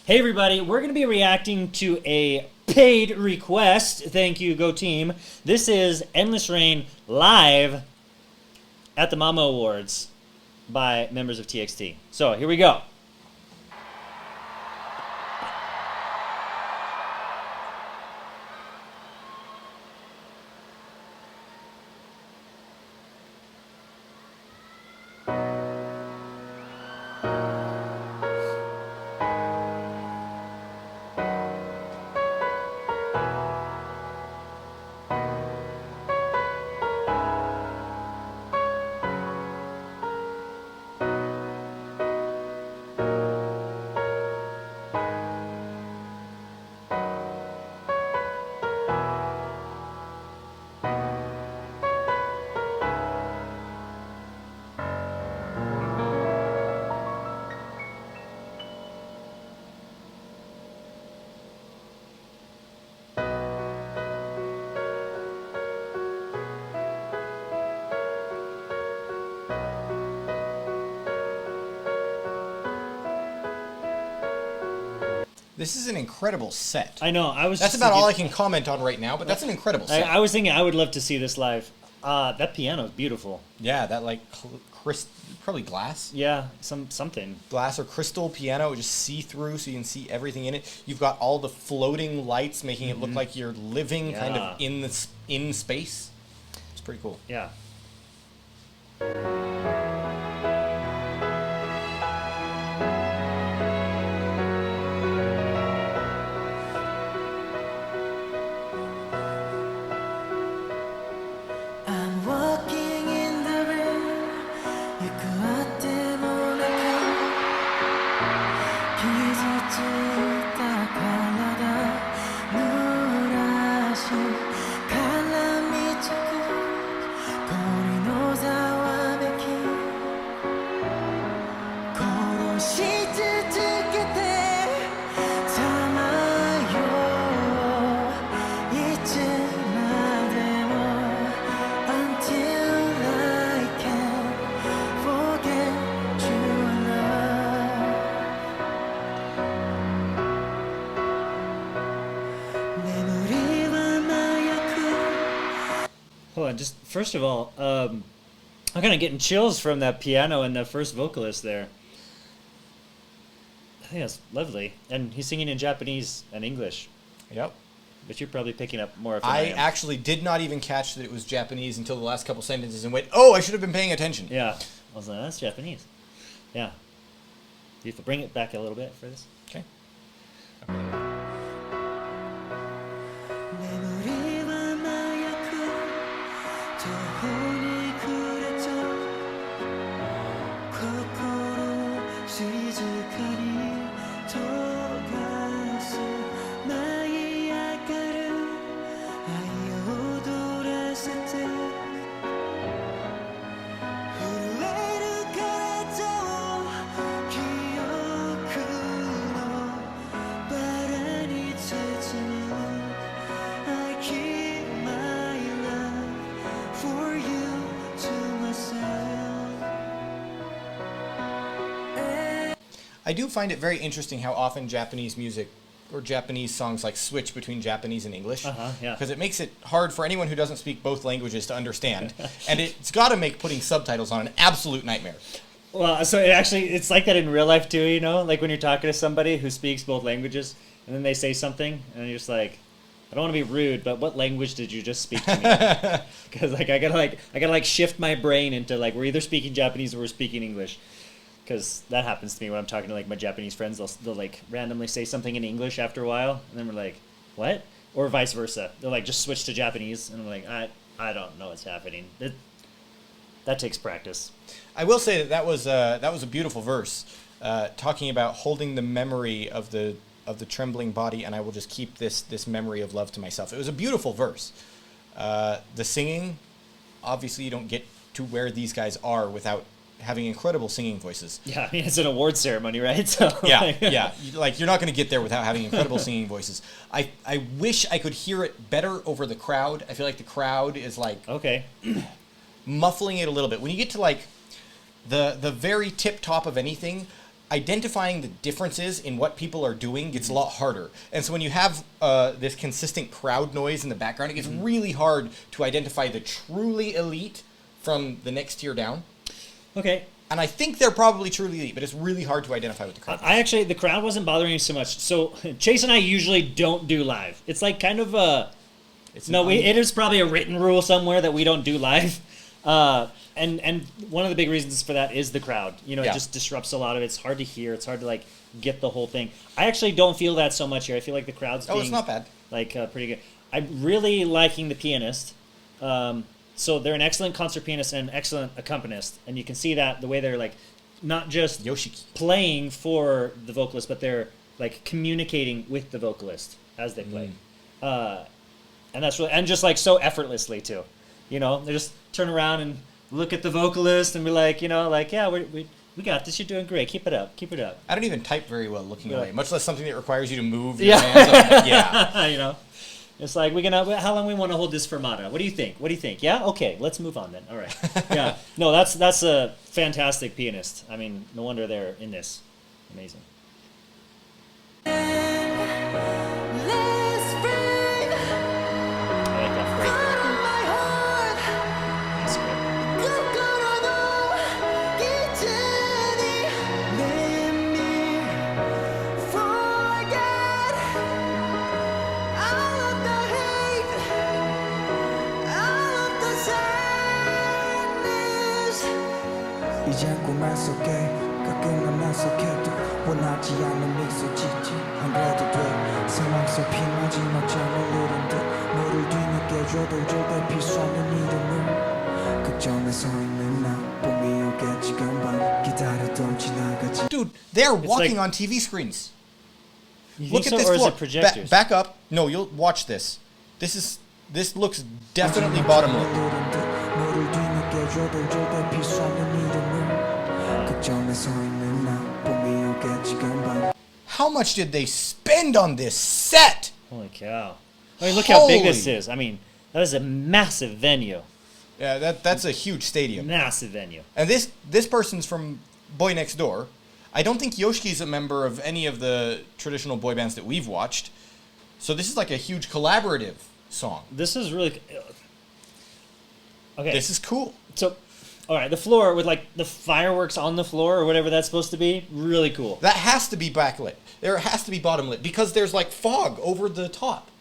Hey everybody, we're going to be reacting to a paid request. Thank you, Go Team. This is Endless Rain live at the Mama Awards by members of TXT. So here we go. This is an incredible set. I know. That's about all I can comment on right now, but that's an incredible set. I was thinking I would love to see this live. That piano is beautiful. Yeah, that like probably glass. Yeah, something. Glass or crystal piano, just see through so you can see everything in it. You've got all the floating lights making it look like you're living kind of in space. It's pretty cool. Yeah. Hold on, just first of all, I'm kind of getting chills from that piano and the first vocalist there. I think that's lovely. And he's singing in Japanese and English. Yep. But you're probably picking up more of it. I actually did not even catch that it was Japanese until the last couple sentences and went, oh, I should have been paying attention. Yeah. I was like, that's Japanese. Yeah. Do you have to bring it back a little bit for this? Okay. I do find it very interesting how often Japanese music or Japanese songs like switch between Japanese and English. Yeah. Because it makes it hard for anyone who doesn't speak both languages to understand. And it's got to make putting subtitles on an absolute nightmare. Well, so it's like that in real life too, you know? Like when you're talking to somebody who speaks both languages and then they say something and you're just like, I don't want to be rude, but what language did you just speak to me? Because like I gotta shift my brain into like we're either speaking Japanese or we're speaking English. Because that happens to me when I'm talking to like my Japanese friends. They'll like randomly say something in English after a while, and then we're like, what? Or vice versa. They'll like just switch to Japanese, and I'm like, I don't know what's happening. That takes practice. I will say that was a beautiful verse, talking about holding the memory of the trembling body, and I will just keep this memory of love to myself. It was a beautiful verse. The singing, obviously, you don't get to where these guys are without having incredible singing voices. Yeah, I mean, it's an award ceremony, right? So yeah. Like, you're not going to get there without having incredible singing voices. I wish I could hear it better over the crowd. I feel like the crowd is, like, muffling it a little bit. When you get to, like, the very tip top of anything, identifying the differences in what people are doing gets a lot harder. And so when you have this consistent crowd noise in the background, it gets really hard to identify the truly elite from the next tier down. Okay. And I think they're probably truly elite, but it's really hard to identify with the crowd. I actually, the crowd wasn't bothering me so much. So Chase and I usually don't do live. It's like kind of a... it is probably a written rule somewhere that we don't do live. And one of the big reasons for that is the crowd. You know, it just disrupts a lot of it. It's hard to hear. It's hard to, like, get the whole thing. I actually don't feel that so much here. I feel like the crowd's being... it's not bad. Like, pretty good. I'm really liking the pianist. So they're an excellent concert pianist and an excellent accompanist. And you can see that the way they're, like, not just playing for the vocalist, but they're, like, communicating with the vocalist as they play. And that's really... And just, like, so effortlessly, too. You know, they just turn around and look at the vocalist and be like, you know, like, yeah, we got this. You're doing great. Keep it up. Keep it up. I don't even type very well looking away, much less something that requires you to move your hands up. Yeah. You know, it's like, how long we want to hold this fermata? What do you think? What do you think? Yeah? Okay, let's move on then. All right. Yeah. No, that's a fantastic pianist. I mean, no wonder they're in this. Amazing. 이젠 꿈만 속에 가끔 난 나서해도 원하지 않는 미소 짓지 안 그래도 돼 상황 속 피나지 마점을 누른 듯 너를 뒤늦게 줘도 절대 필수 없는 이름을 걱정에 서 있는 나 봄이 오겠지 금방 기다려도 지나가지. Dude, they're walking on TV screens. Look at this or floor. Is it projectors? Back up. No, you'll watch this. This looks definitely bottom lip. How much did they spend on this set? Holy cow. I mean, look how big this is. I mean, that is a massive venue. Yeah, that's a huge stadium. Massive venue. And this person's from Boy Next Door. I don't think Yoshki's a member of any of the traditional boy bands that we've watched. So this is like a huge collaborative song. This is really... Okay. This is cool. So, all right, the floor with, like, the fireworks on the floor or whatever that's supposed to be, really cool. That has to be backlit. There has to be bottom lit because there's, like, fog over the top.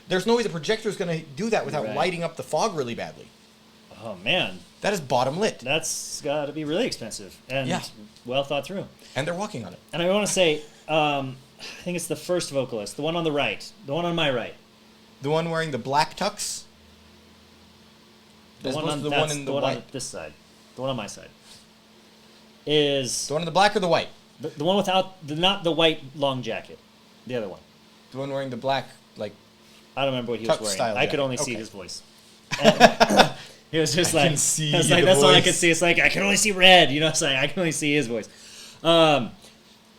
There's no way the projector's going to do that without lighting up the fog really badly. Oh, man. That is bottom lit. That's got to be really expensive and well thought through. And they're walking on it. And I want to say, I think it's the first vocalist, the one on the right, the one on my right. The one wearing the black tux? The one on this side. The one on my side. Is... The one in the black or the white? The one without... not the white long jacket. The other one. The one wearing the black, like... I don't remember what he was wearing. I could only see his voice. He was just like... that's all I could see. It's like, I can only see red. You know, it's like, I can only see his voice.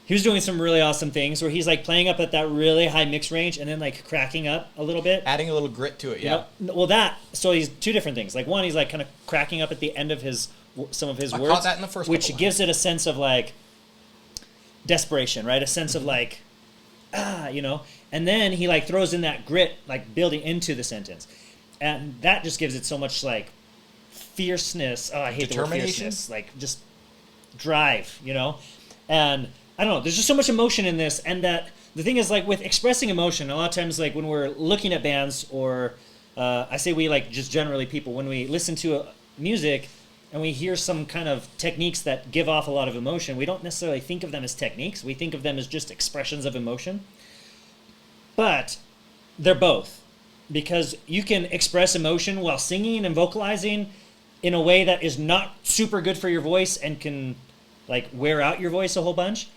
He was doing some really awesome things where he's like playing up at that really high mix range and then like cracking up a little bit. Adding a little grit to it, yeah. You know? Well, so he's two different things. Like one, he's like kind of cracking up at the end of some of his words. I caught that in the first which gives it a sense of like desperation, right? A sense of like, you know. And then he like throws in that grit, like building into the sentence. And that just gives it so much like fierceness. Oh, I hate the word fierceness. Like just drive, you know? And I don't know, there's just so much emotion in this, and that the thing is, like, with expressing emotion, a lot of times, like, when we're looking at bands, or I say we, like, just generally people, when we listen to music and we hear some kind of techniques that give off a lot of emotion, we don't necessarily think of them as techniques, we think of them as just expressions of emotion. But they're both, because you can express emotion while singing and vocalizing in a way that is not super good for your voice and can, like, wear out your voice a whole bunch.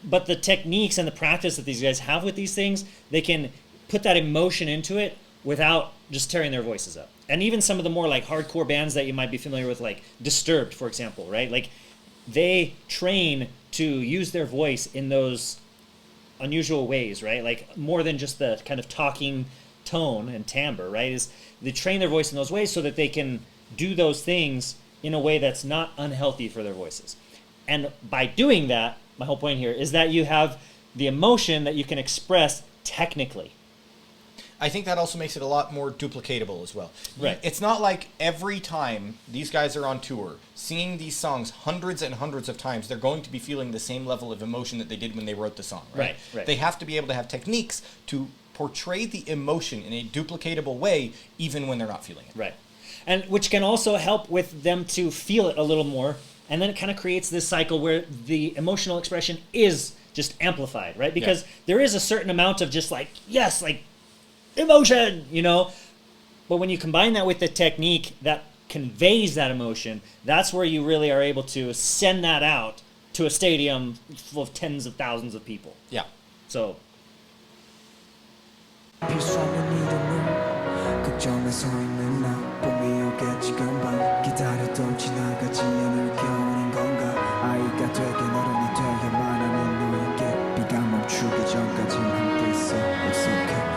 But the techniques and the practice that these guys have with these things, they can put that emotion into it without just tearing their voices up. And even some of the more like hardcore bands that you might be familiar with, like Disturbed, for example, right? Like they train to use their voice in those unusual ways, right? Like more than just the kind of talking tone and timbre, right? Is they train their voice in those ways so that they can do those things in a way that's not unhealthy for their voices. And by doing that, my whole point here is that you have the emotion that you can express technically. I think that also makes it a lot more duplicatable as well. Right. It's not like every time these guys are on tour, singing these songs hundreds and hundreds of times, they're going to be feeling the same level of emotion that they did when they wrote the song, right? Right. They have to be able to have techniques to portray the emotion in a duplicatable way, even when they're not feeling it. Right. And which can also help with them to feel it a little more. And then it kind of creates this cycle where the emotional expression is just amplified, right? Because there is a certain amount of just like, yes, like emotion, you know? But when you combine that with the technique that conveys that emotion, that's where you really are able to send that out to a stadium full of tens of thousands of people. Yeah. So 필수하는 이름을 걱정에 서 있는 나 봄이 오겠지 금방 기다려도 지나가지 않을 겨울인 건가 아이가 되긴 어른이 되어야만 하는 너에게 비가 멈추기 전까지 함께 있어 It's okay.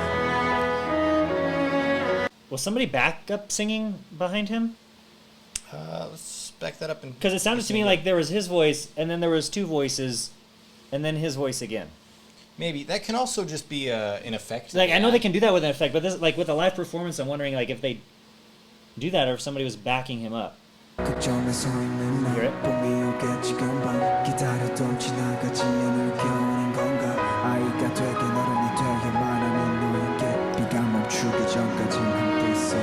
was somebody backup singing behind him? Let's back that up. Because it sounded to me like there was his voice, and then there was two voices, and then his voice again. Maybe that can also just be an effect. Like I know they can do that with an effect, but this, like with a live performance, I'm wondering like if they do that or if somebody was backing him up. 걱정에 서 있는 나 Hear it? 봄이 오겠지 금방 기다려도 지나가지 않을 겨울인 건가 아이가 되긴 어른이 되어야만 하는 너에게 비가 멈추기 전까지 함께 있어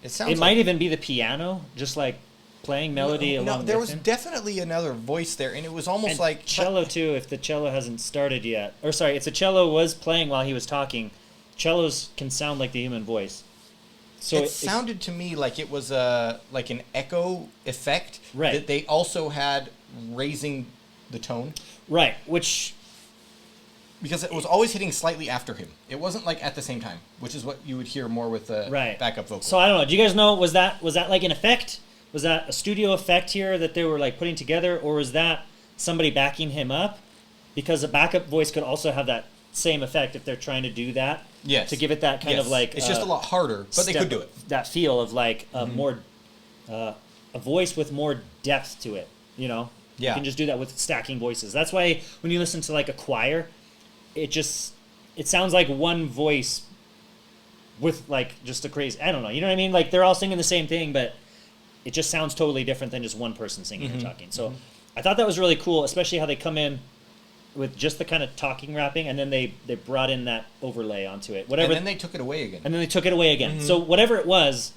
It's okay. It might even be the piano, just like playing melody along No, there with was him. definitely another voice there, and it was almost And like cello too, if the cello hasn't started yet. Or sorry, if the cello was playing while he was talking, cellos can sound like the human voice. So it sounded to me like it was like an echo effect Right. that they also had raising the tone, right, which because it was always hitting slightly after him. It wasn't like at the same time, which is what you would hear more with the right backup vocal. So I don't know. Do you guys know was that like an effect? Was that a studio effect here that they were like putting together, or was that somebody backing him up? Because a backup voice could also have that same effect if they're trying to do that. Yes. To give it that kind of like it's just a lot harder, but they could do it. That feel of like a more a voice with more depth to it. You know. Yeah. You can just do that with stacking voices. That's why when you listen to like a choir, it sounds like one voice with like just a crazy. I don't know. You know what I mean? Like they're all singing the same thing, but it just sounds totally different than just one person singing or talking. So I thought that was really cool, especially how they come in with just the kind of talking rapping, and then they brought in that overlay onto it. Whatever. And then they took it away again. And then they took it away again. So whatever it was,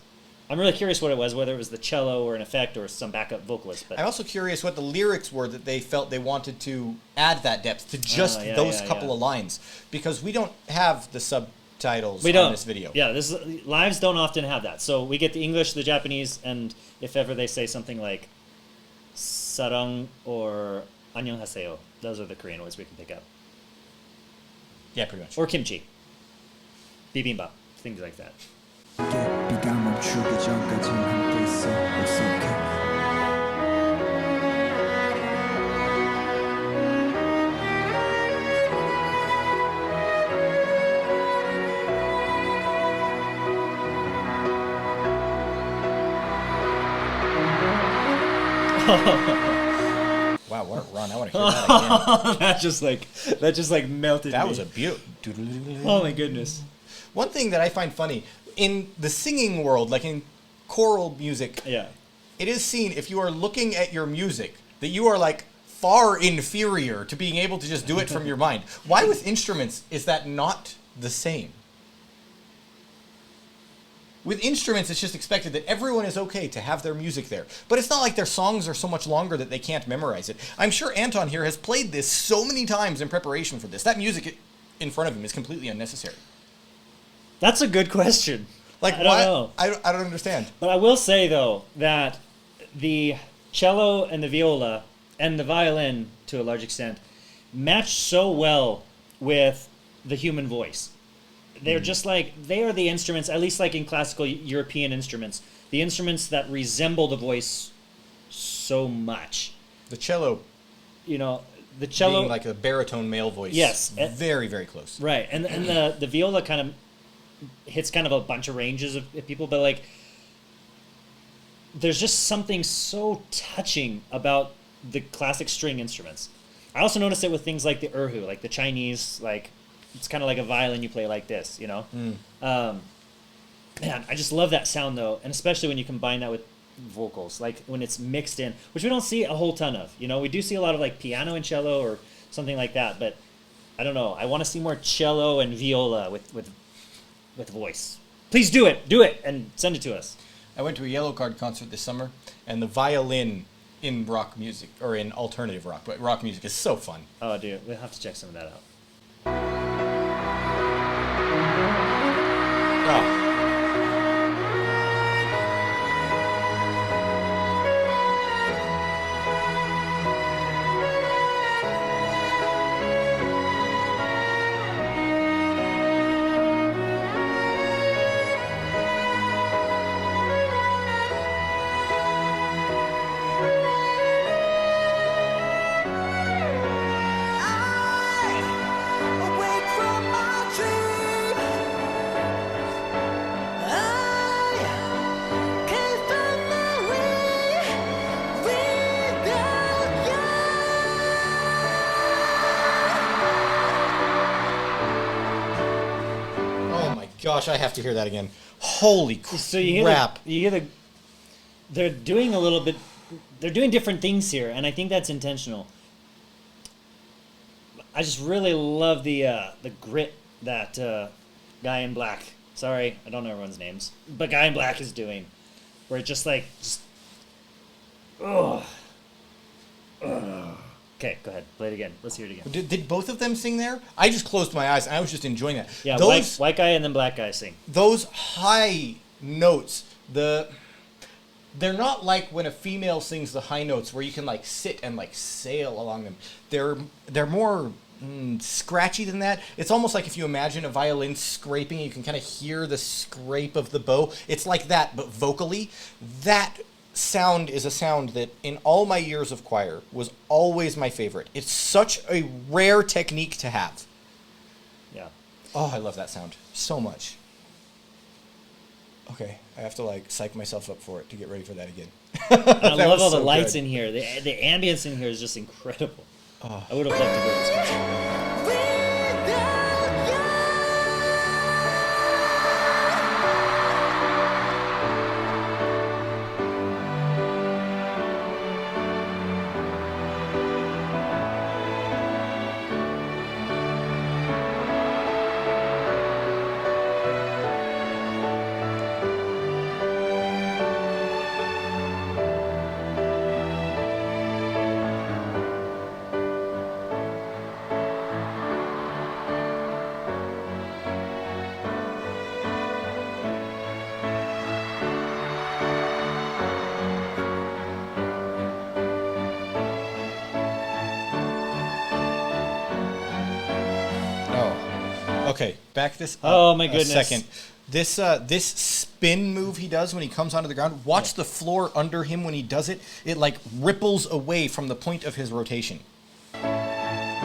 I'm really curious what it was, whether it was the cello or an effect or some backup vocalist. But I'm also curious what the lyrics were that they felt they wanted to add that depth to just those couple of lines, because we don't have the subtitles on this video. Yeah, lives don't often have that. So we get the English, the Japanese, and if ever they say something like sarang or annyeonghaseyo, those are the Korean words we can pick up. Yeah, pretty much. Or kimchi, bibimbap, things like that. 비가 멈추기 전까지 함께 있어 It's okay. Wow, what a run! I want to hear that again. that just like melted. That me. was a beaut. Oh my goodness. One thing that I find funny in the singing world, like in choral music, Yeah. it is seen if you are looking at your music that you are like far inferior to being able to just do it from your mind. Why with instruments is that not the same? With instruments, it's just expected that everyone is okay to have their music there. But it's not like their songs are so much longer that they can't memorize it. I'm sure Anton here has played this so many times in preparation for this. That music in front of him is completely unnecessary. That's a good question. Like, I don't know. I don't understand. But I will say, though, that the cello and the viola and the violin, to a large extent, match so well with the human voice. They're just like, they are the instruments, at least like in classical European instruments, the instruments that resemble the voice so much. The cello, You know, the cello... being like a baritone male voice. Yes. Very, very close. Right, and the viola kind of hits kind of a bunch of ranges of people, but like there's just something so touching about the classic string instruments. I also notice it with things like the erhu, like the Chinese, like it's kind of like a violin you play like this, you know. Man, I just love that sound though, and especially when you combine that with vocals, like when it's mixed in, which we don't see a whole ton of. You know, we do see a lot of like piano and cello or something like that, but I don't know. I want to see more cello and viola with voice. Please do it, and send it to us. I went to a Yellow Card concert this summer, and the violin in rock music, or in alternative rock, but rock music is so fun. Oh, dude, we'll have to check some of that out. Oh. Awake from my dream, I can't find my way without Oh my gosh, I have to hear that again. Holy crap. So you hear the they're doing a little bit, they're doing different things here, and I think that's intentional. I just really love the grit that guy in black, sorry, I don't know everyone's names, but guy in black is doing, where it just like, ugh. Okay, go ahead, play it again. Let's hear it again. Did both of them sing there? I just closed my eyes and I was just enjoying that. Yeah, those, white guy and then black guy sing. Those high notes, they're not like when a female sings the high notes where you can like sit and like sail along them. They're more scratchy than that. It's almost like if you imagine a violin scraping, you can kind of hear the scrape of the bow. It's like that, but vocally. That sound is a sound that in all my years of choir was always my favorite. It's such a rare technique to have. Yeah. Oh, I love that sound so much. Okay, I have to like psych myself up for it to get ready for that again. I love all the lights in here. The ambience in here is just incredible. Oh. I would have loved to go to this concert. Okay, back this up Oh, my goodness. a second. This spin move he does when he comes onto the ground, watch the floor under him when he does it. It like ripples away from the point of his rotation. I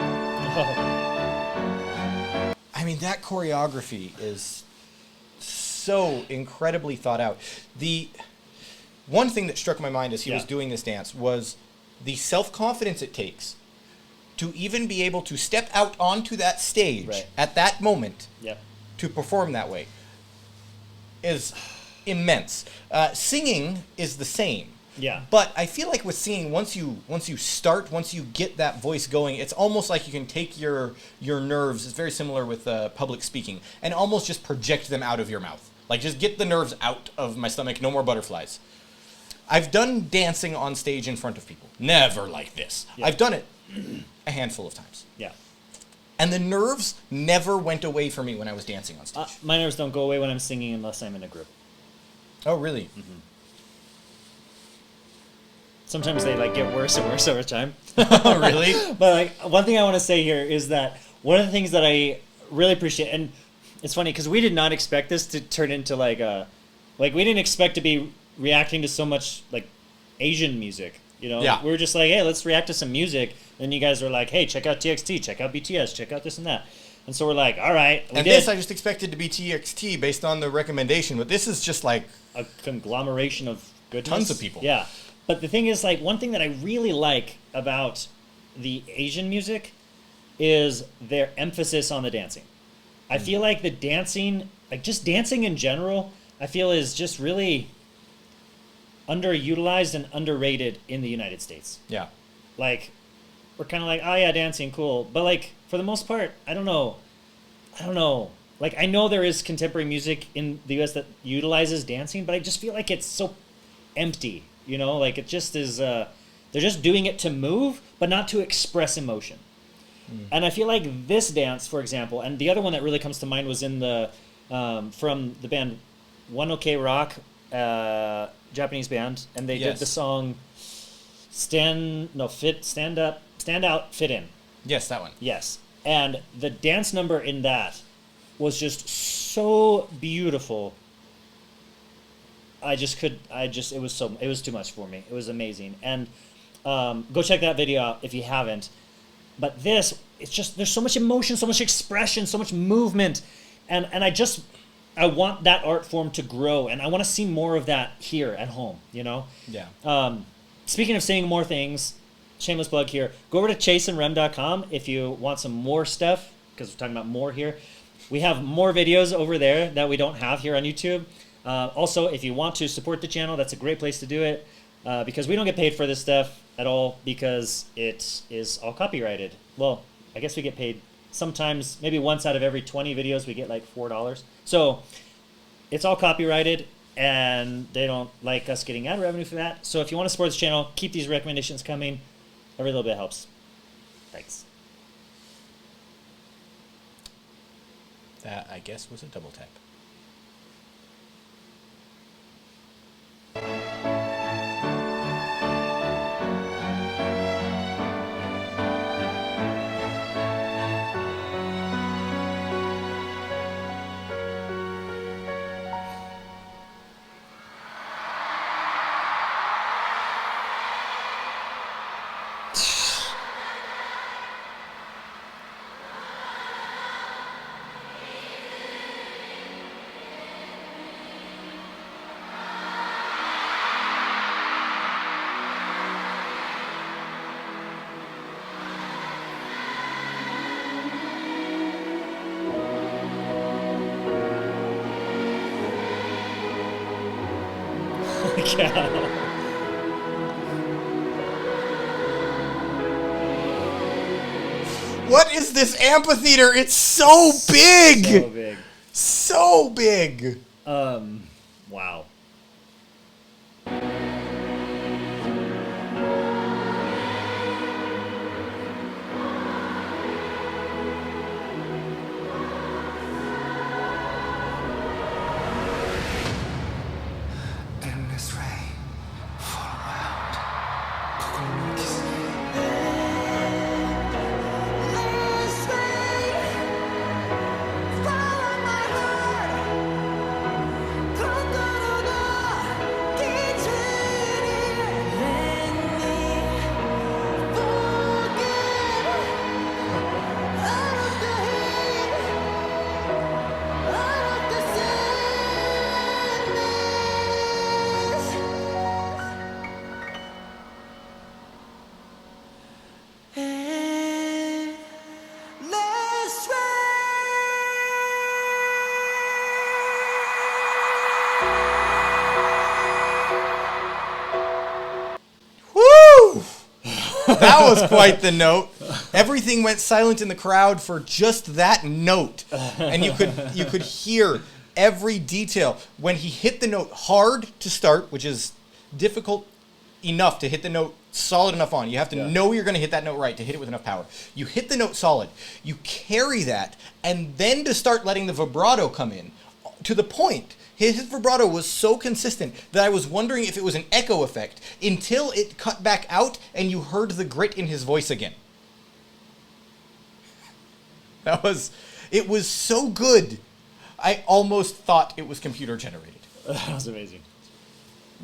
mean, that choreography is so incredibly thought out. The one thing that struck my mind as he was doing this dance was the self-confidence it takes to even be able to step out onto that stage at that moment to perform that way is immense. Singing is the same. Yeah. But I feel like with singing, once you get that voice going, it's almost like you can take your nerves. It's very similar with public speaking, and almost just project them out of your mouth. Like just get the nerves out of my stomach. No more butterflies. I've done dancing on stage in front of people. Never like this. Yeah. I've done it a handful of times. Yeah. And the nerves never went away for me when I was dancing on stage. My nerves don't go away when I'm singing unless I'm in a group. Oh, really? Mm-hmm. Sometimes they like get worse and worse over time. Oh, really? But like one thing I want to say here is that one of the things that I really appreciate, and it's funny because we did not expect this to turn into like we didn't expect to be reacting to so much like Asian music. You know, Yeah. we were just like, hey, let's react to some music. And you guys were like, hey, check out TXT, check out BTS, check out this and that. And so we're like, all right. And this I just expected to be TXT based on the recommendation, but this is just like a conglomeration of goodness. tons of people. Yeah. But the thing is, like, one thing that I really like about the Asian music is their emphasis on the dancing. I feel like the dancing, like just dancing in general, I feel is just really underutilized and underrated in the United States. Yeah. Like, we're kind of like, oh yeah, dancing, cool. But like, for the most part, I don't know. Like, I know there is contemporary music in the US that utilizes dancing, but I just feel like it's so empty, you know? Like, it just is, they're just doing it to move, but not to express emotion. And I feel like this dance, for example, and the other one that really comes to mind was in the, from the band One OK Rock, Japanese band, and they did the song Stand Out, Fit In. Yes, that one. Yes. And the dance number in that was just so beautiful. It was too much for me. It was amazing. And go check that video out if you haven't. But this, it's just, there's so much emotion, so much expression, so much movement. And I want that art form to grow. And I want to see more of that here at home, you know? Yeah. Speaking of saying more things, shameless plug here, go over to chaseandrem.com if you want some more stuff, because we're talking about more here. We have more videos over there that we don't have here on YouTube. Also, if you want to support the channel, that's a great place to do it, because we don't get paid for this stuff at all because it is all copyrighted. Well, I guess we get paid sometimes, maybe once out of every 20 videos we get like $4. So it's all copyrighted, and they don't like us getting ad revenue for that. So if you want to support this channel, keep these recommendations coming. Every little bit helps. Thanks. That, I guess, was a double tap. What is this amphitheater? It's so big! So big. So big! Wow. Endless rain fall around. 그걸 notice. That was quite the note. Everything went silent in the crowd for just that note. And you could hear every detail. When he hit the note hard to start, which is difficult enough to hit the note solid enough on. You have to know you're going to hit that note right to hit it with enough power. You hit the note solid. You carry that, and then to start letting the vibrato come in to the point. His vibrato was so consistent that I was wondering if it was an echo effect until it cut back out and you heard the grit in his voice again. It was so good. I almost thought it was computer generated. That was amazing.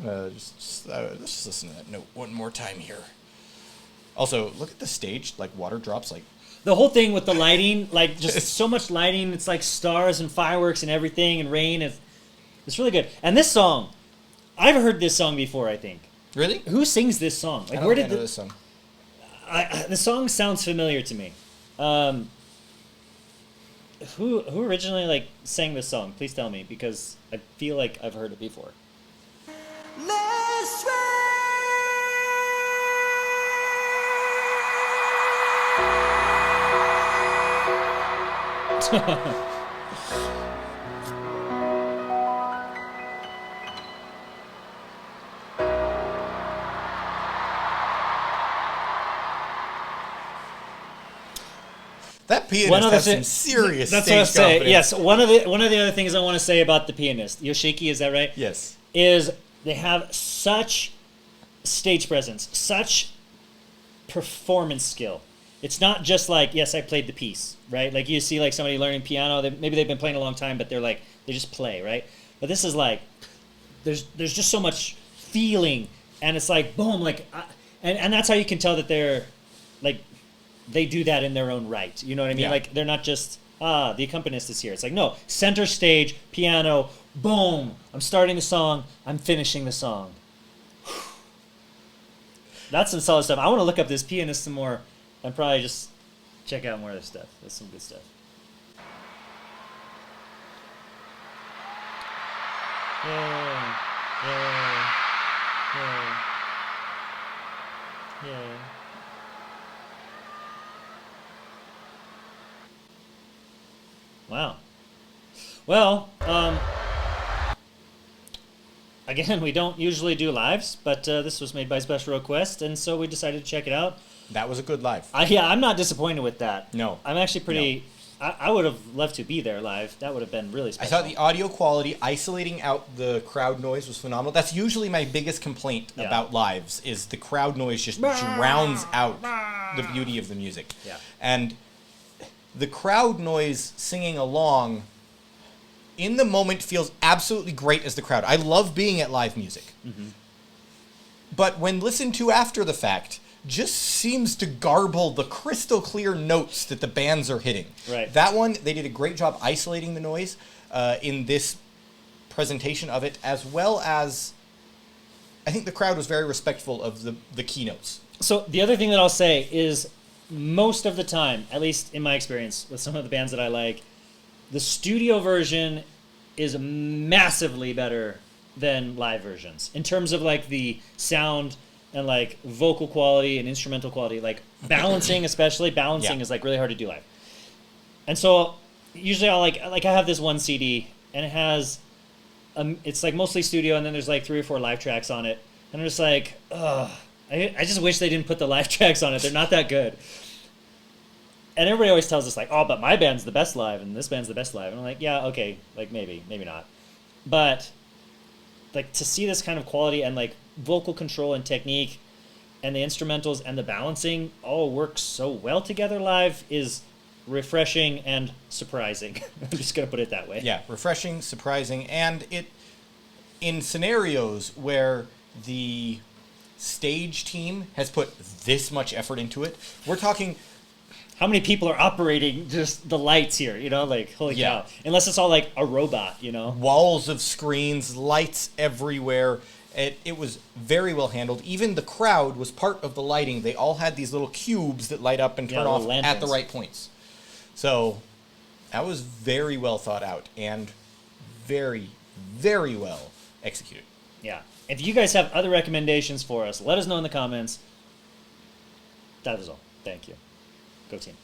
Let's just listen to that note one more time here. Also, look at the stage, like water drops, like the whole thing with the lighting, like just so much lighting. It's like stars and fireworks and everything and rain. It's really good. And this song, I've heard this song before, I think. Really? Who sings this song? Like, I don't where think did I know this song. the song sounds familiar to me? Who originally like sang this song? Please tell me, because I feel like I've heard it before. Let's try. That pianist has some serious That's what I was stage saying. confidence. Yes, one of the other things I want to say about the pianist, Yoshiki, is that right? Yes. Is they have such stage presence, such performance skill. It's not just like, yes, I played the piece, right? Like you see like somebody learning piano, maybe they've been playing a long time, but they just play, right? But this is like, there's just so much feeling, and it's like, boom, like, and that's how you can tell that they're, like, they do that in their own right. You know what I mean? Yeah. Like, they're not just, the accompanist is here. It's like, no, center stage, piano, boom, I'm starting the song, I'm finishing the song. That's some solid stuff. I want to look up this pianist some more and probably just check out more of this stuff. That's some good stuff. Yeah. Yeah. Yeah. Yeah. Wow. Well, again, we don't usually do lives, but this was made by special request, and so we decided to check it out. That was a good live. Yeah, I'm not disappointed with that. No. I'm actually pretty... I would have loved to be there live. That would have been really I special. thought the audio quality, isolating out the crowd noise, was phenomenal. That's usually my biggest complaint Yeah. about lives, is the crowd noise just drowns out the beauty of the music. Yeah. And the crowd noise singing along in the moment feels absolutely great as the crowd. I love being at live music. Mm-hmm. But when listened to after the fact, just seems to garble the crystal clear notes that the bands are hitting. Right. That one, they did a great job isolating the noise in this presentation of it, as well as I think the crowd was very respectful of the keynotes. So the other thing that I'll say is most of the time, at least in my experience with some of the bands that I like, the studio version is massively better than live versions in terms of like the sound and like vocal quality and instrumental quality, like balancing, especially balancing Yeah. is like really hard to do live. And so usually I'll like I have this one CD and it has it's like mostly studio and then there's like 3 or 4 live tracks on it, and I'm just like, ugh, I just wish they didn't put the live tracks on it. They're not that good. And everybody always tells us like, oh, but my band's the best live and this band's the best live. And I'm like, yeah, okay, like maybe not. But like to see this kind of quality and like vocal control and technique and the instrumentals and the balancing all work so well together live is refreshing and surprising. I'm just going to put it that way. Yeah, refreshing, surprising, and it in scenarios where the stage team has put this much effort into it. We're talking... How many people are operating just the lights here, you know? Like, holy Yeah. cow. Unless it's all like a robot, you know? walls of screens, lights everywhere. It was very well handled. Even the crowd was part of the lighting. They all had these little cubes that light up and Yeah, turn off little at the lanterns. right points. So that was very well thought out and very, very well executed. Yeah. If you guys have other recommendations for us, let us know in the comments. That is all. Thank you. Go team.